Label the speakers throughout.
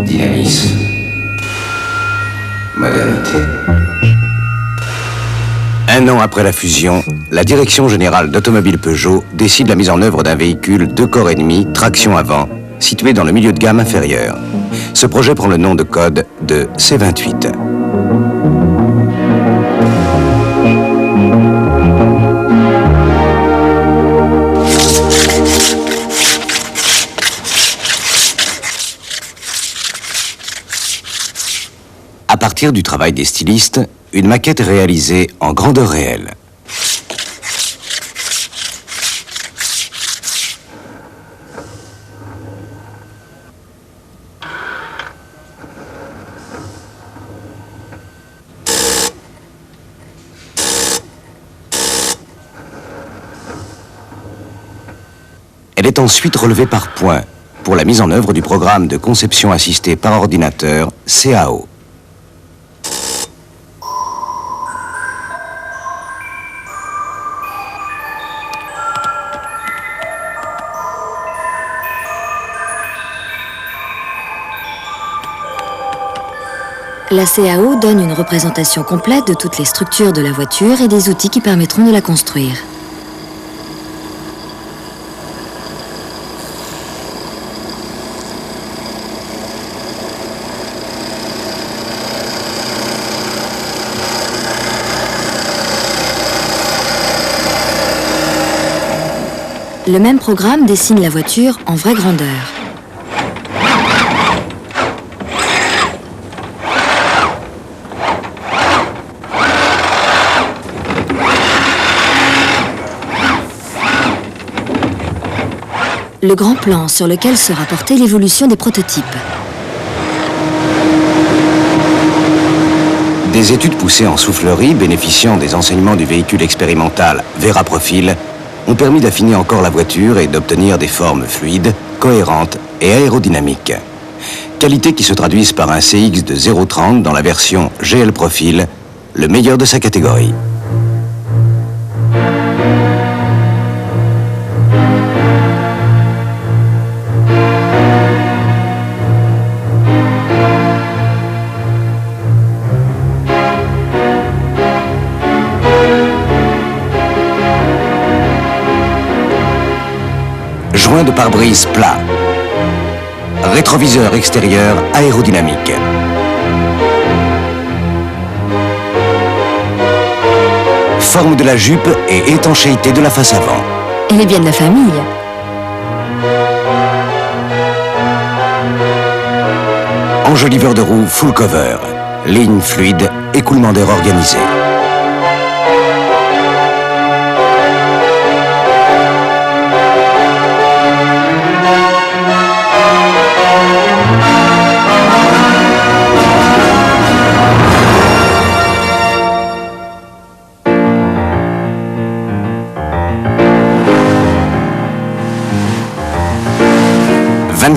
Speaker 1: Dynamisme. Modernité. Un an après la fusion, la Direction Générale d'Automobile Peugeot décide la mise en œuvre d'un véhicule 2 corps et demi, traction avant, situé dans le milieu de gamme inférieur. Ce projet prend le nom de code de C28. À partir du travail des stylistes, une maquette est réalisée en grandeur réelle. Elle est ensuite relevée par points pour la mise en œuvre du programme de conception assistée par ordinateur CAO.
Speaker 2: La CAO donne une représentation complète de toutes les structures de la voiture et des outils qui permettront de la construire. Le même programme dessine la voiture en vraie grandeur. Le grand plan sur lequel sera portée l'évolution des prototypes.
Speaker 1: Des études poussées en soufflerie, bénéficiant des enseignements du véhicule expérimental Vera Profil, ont permis d'affiner encore la voiture et d'obtenir des formes fluides, cohérentes et aérodynamiques. Qualités qui se traduisent par un CX de 0,30 dans la version GL Profil, le meilleur de sa catégorie. Joint de pare-brise plat. Rétroviseur extérieur aérodynamique. Forme de la jupe et étanchéité de la face avant.
Speaker 2: Elle est bien de la famille.
Speaker 1: Enjoliveur de roue full cover. Ligne fluide, écoulement d'air organisé.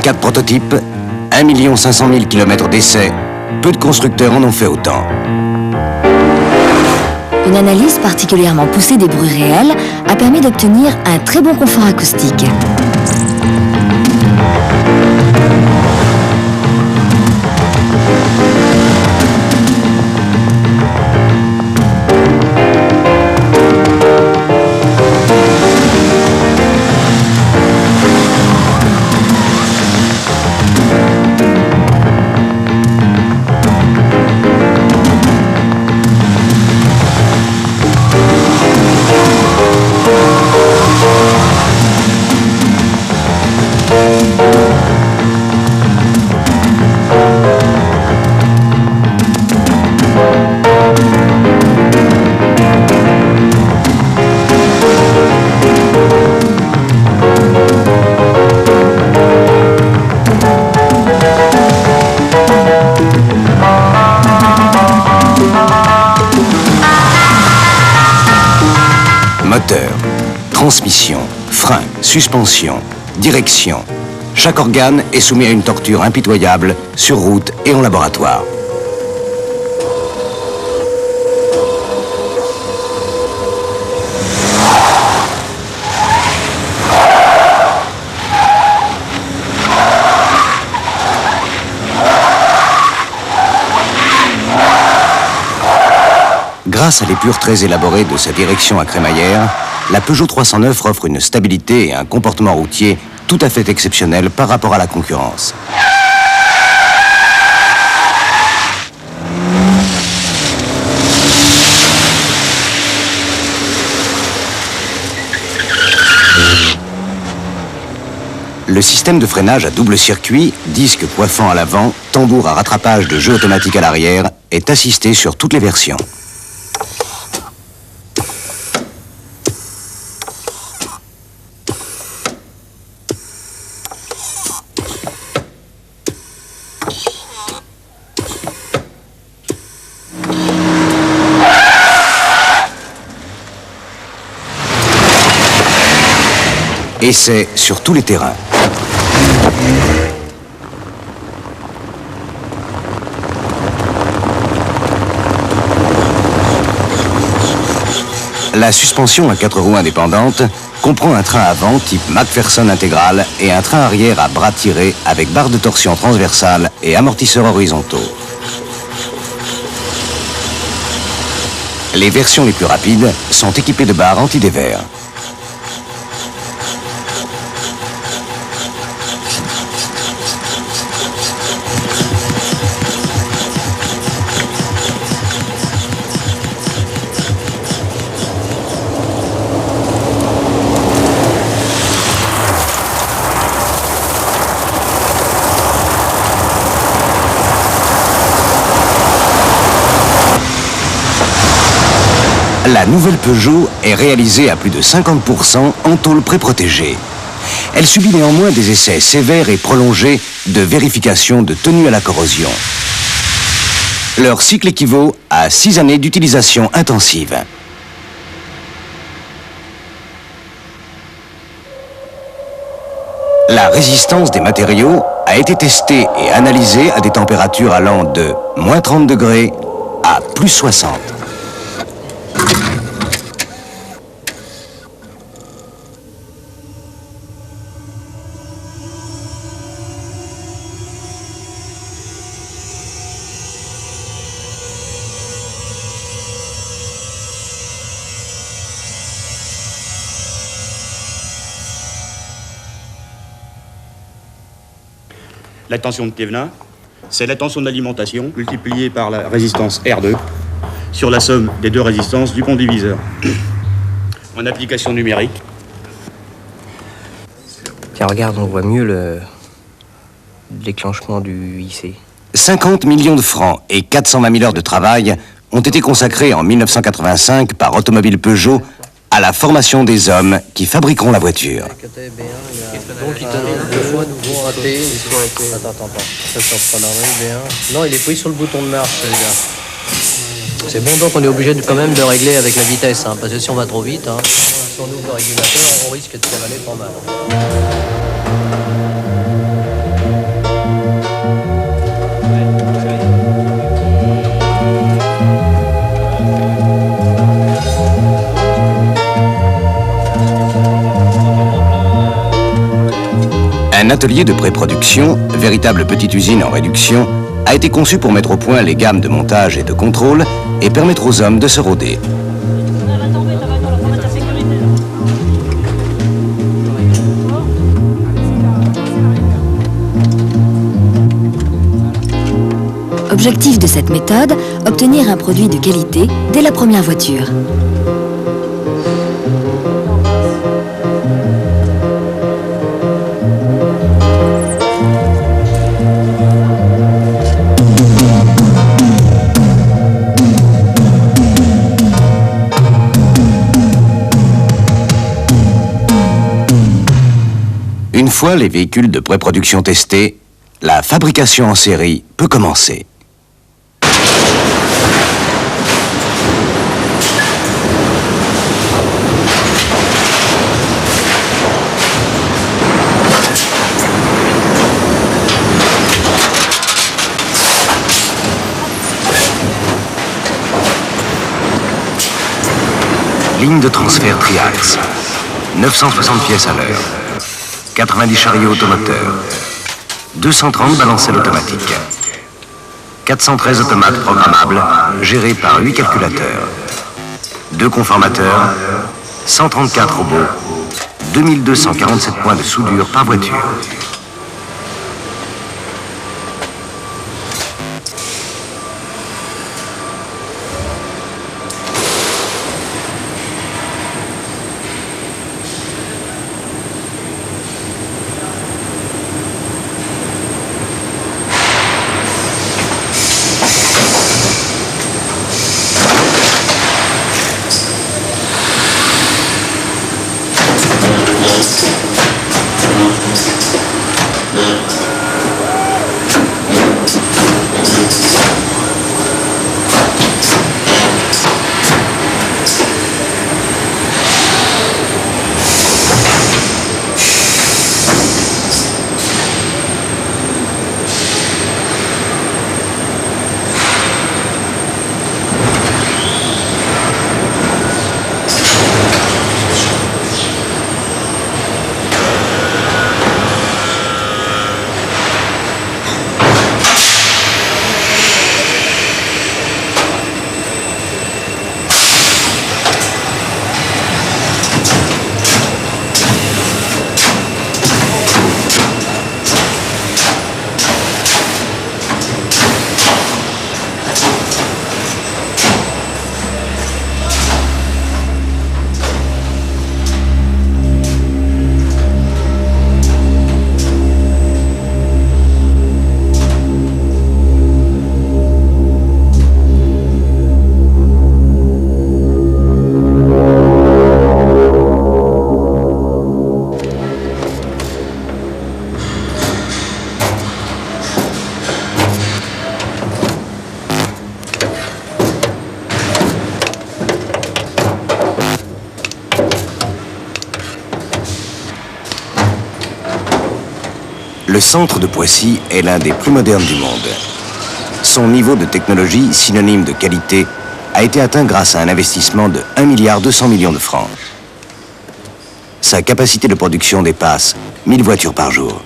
Speaker 1: Quatre prototypes, 1 500 000 km d'essais, peu de constructeurs en ont fait autant.
Speaker 2: Une analyse particulièrement poussée des bruits réels a permis d'obtenir un très bon confort acoustique.
Speaker 1: Moteur, transmission, frein, suspension, direction. Chaque organe est soumis à une torture impitoyable sur route et en laboratoire. Grâce à l'épure très élaborée de sa direction à crémaillère, la Peugeot 309 offre une stabilité et un comportement routier tout à fait exceptionnels par rapport à la concurrence. Le système de freinage à double circuit, disque coiffant à l'avant, tambour à rattrapage de jeu automatique à l'arrière, est assisté sur toutes les versions. Et c'est sur tous les terrains. La suspension à 4 roues indépendantes comprend un train avant type McPherson intégral et un train arrière à bras tirés avec barre de torsion transversale et amortisseurs horizontaux. Les versions les plus rapides sont équipées de barres anti-dévers. La nouvelle Peugeot est réalisée à plus de 50% en tôle préprotégée. Elle subit néanmoins des essais sévères et prolongés de vérification de tenue à la corrosion. Leur cycle équivaut à 6 années d'utilisation intensive. La résistance des matériaux a été testée et analysée à des températures allant de moins 30 degrés à plus 60.
Speaker 3: La tension de Thévenin, c'est la tension d'alimentation multipliée par la résistance R2 sur la somme des deux résistances du pont diviseur. En application numérique.
Speaker 4: Tiens, regarde, on voit mieux le déclenchement du IC.
Speaker 1: 50 millions de francs et 420 000 heures de travail ont été consacrés en 1985 par Automobile Peugeot à la formation des hommes qui fabriqueront la voiture.
Speaker 4: Donc il te demande 2 fois nouveau raté. Attends. Ça sort pas la rue, B1. Non, il est pris sur le bouton de marche, celui-là. C'est bon, donc on est obligé quand même de régler avec la vitesse, hein, parce que si on va trop vite, hein, si on ouvre le régulateur, on risque de cavaler pas mal.
Speaker 1: Un atelier de pré-production, véritable petite usine en réduction, a été conçu pour mettre au point les gammes de montage et de contrôle et permettre aux hommes de se rôder.
Speaker 2: Objectif de cette méthode, obtenir un produit de qualité dès la première voiture.
Speaker 1: Une fois les véhicules de pré-production testés, la fabrication en série peut commencer. Ligne de transfert triaxe, 960 pièces à l'heure, 90 chariots automoteurs, 230 balancelles automatiques. 413 automates programmables, gérés par 8 calculateurs. 2 conformateurs, 134 robots, 2247 points de soudure par voiture. Le centre de Poissy est l'un des plus modernes du monde. Son niveau de technologie, synonyme de qualité, a été atteint grâce à un investissement de 1,2 milliard de francs. Sa capacité de production dépasse 1000 voitures par jour.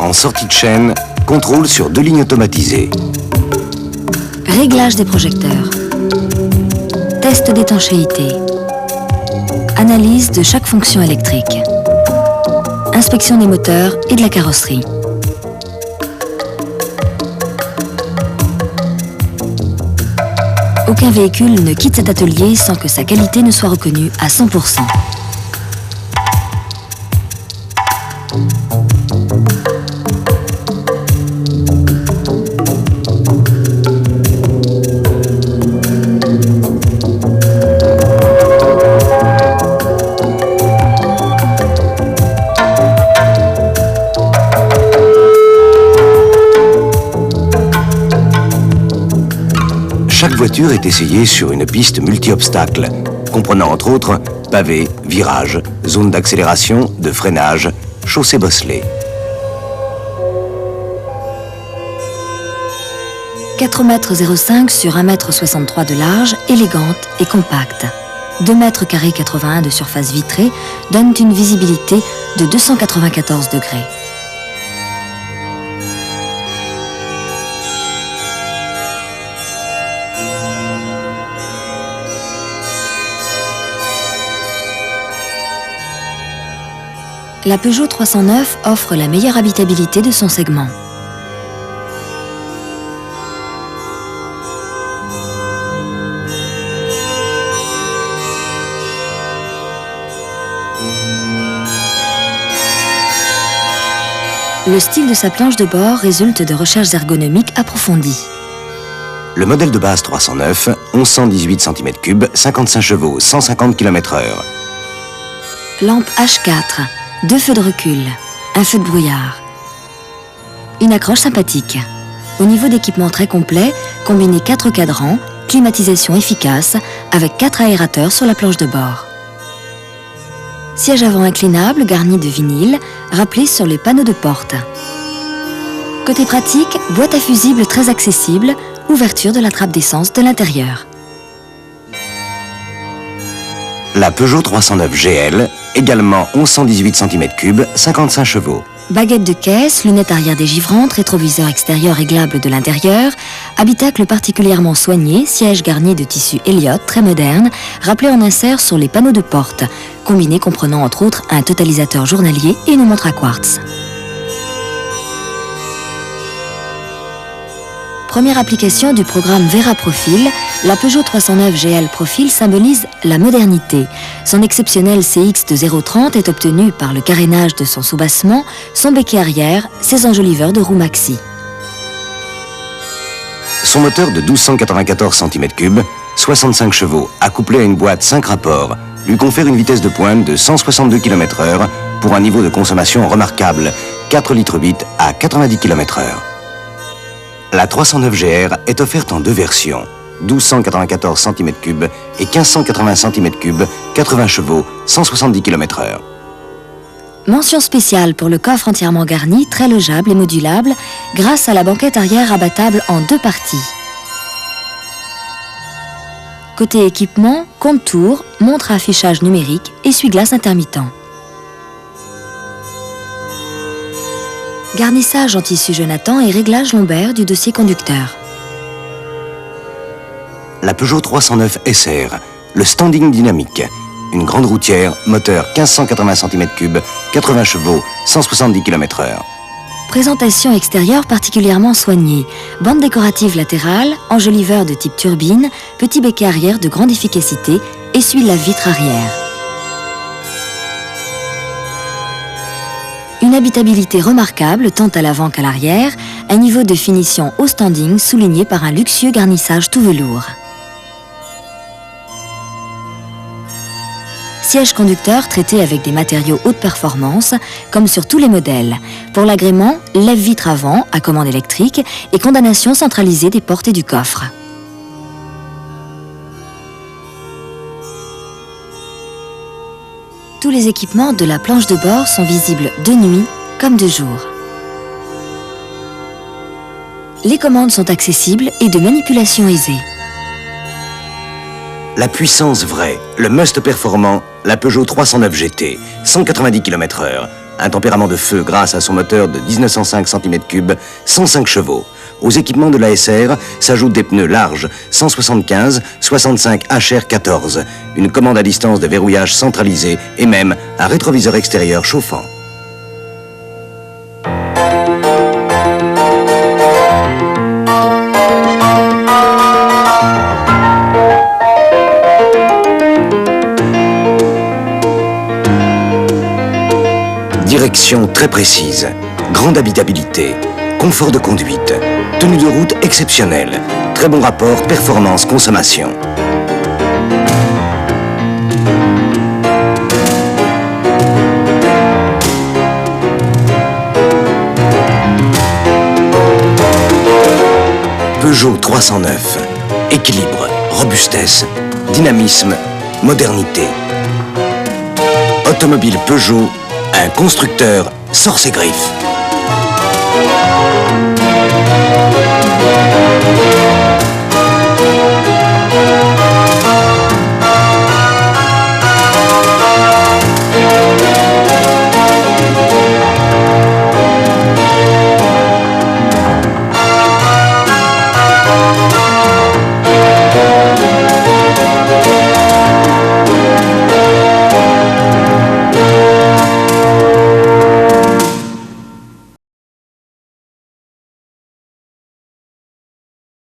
Speaker 1: En sortie de chaîne, contrôle sur 2 lignes automatisées.
Speaker 2: Réglage des projecteurs. Test d'étanchéité. Analyse de chaque fonction électrique. Inspection des moteurs et de la carrosserie. Aucun véhicule ne quitte cet atelier sans que sa qualité ne soit reconnue à 100%.
Speaker 1: Chaque voiture est essayée sur une piste multi-obstacles, comprenant entre autres pavés, virages, zones d'accélération, de freinage, chaussées bosselées.
Speaker 2: 4,05 m sur 1,63 m de large, élégante et compacte. 2,81 m de surface vitrée donnent une visibilité de 294 degrés. La Peugeot 309 offre la meilleure habitabilité de son segment. Le style de sa planche de bord résulte de recherches ergonomiques approfondies.
Speaker 1: Le modèle de base 309, 1118 cm3, 55 chevaux, 150 km/h.
Speaker 2: Lampe H4, 2 feux de recul, un feu de brouillard. Une accroche sympathique. Au niveau d'équipement très complet, combinez 4 cadrans, climatisation efficace, avec 4 aérateurs sur la planche de bord. Siège avant inclinable garni de vinyle, rappelé sur les panneaux de porte. Côté pratique, boîte à fusibles très accessible, ouverture de la trappe d'essence de l'intérieur.
Speaker 1: La Peugeot 309 GL, également 1118 cm3, 55 chevaux.
Speaker 2: Baguette de caisse, lunettes arrière dégivrantes, rétroviseur extérieur réglable de l'intérieur, habitacle particulièrement soigné, siège garni de tissu Elliott très moderne, rappelé en insert sur les panneaux de porte, combiné comprenant entre autres un totalisateur journalier et une montre à quartz. Première application du programme Vera Profil, la Peugeot 309 GL Profil symbolise la modernité. Son exceptionnel CX de 0,30 est obtenu par le carénage de son soubassement, son béquet arrière, ses enjoliveurs de roues maxi.
Speaker 1: Son moteur de 1294 cm3, 65 chevaux, accouplé à une boîte 5 rapports, lui confère une vitesse de pointe de 162 km/h pour un niveau de consommation remarquable, 4 litres 8 à 90 km/h. La 309 GR est offerte en 2 versions, 1294 cm3 et 1580 cm3, 80 chevaux, 170 km/h.
Speaker 2: Mention spéciale pour le coffre entièrement garni, très logeable et modulable, grâce à la banquette arrière abattable en 2 parties. Côté équipement, compte-tours, montre à affichage numérique, essuie-glace intermittent. Garnissage en tissu Jonathan et réglage lombaire du dossier conducteur.
Speaker 1: La Peugeot 309 SR, le standing dynamique. Une grande routière, moteur 1580 cm3, 80 chevaux, 170 km/h.
Speaker 2: Présentation extérieure particulièrement soignée. Bande décorative latérale, enjoliveur de type turbine, petit béquet arrière de grande efficacité, essuie-lave-vitre arrière. Une habitabilité remarquable tant à l'avant qu'à l'arrière, un niveau de finition au standing souligné par un luxueux garnissage tout velours. Siège conducteur traité avec des matériaux haute performance, comme sur tous les modèles. Pour l'agrément, lève-vitre avant, à commande électrique, et condamnation centralisée des portes et du coffre. Tous les équipements de la planche de bord sont visibles de nuit comme de jour. Les commandes sont accessibles et de manipulation aisée.
Speaker 1: La puissance vraie, le must performant, la Peugeot 309 GT, 190 km/h. Un tempérament de feu grâce à son moteur de 1905 cm3, 105 chevaux. Aux équipements de la SR s'ajoutent des pneus larges, 175, 65 HR14, une commande à distance de verrouillage centralisé et même un rétroviseur extérieur chauffant. Direction très précise, grande habitabilité, confort de conduite, tenue de route exceptionnelle, très bon rapport performance-consommation. Peugeot 309, équilibre, robustesse, dynamisme, modernité. Automobile Peugeot, un constructeur sort ses griffes.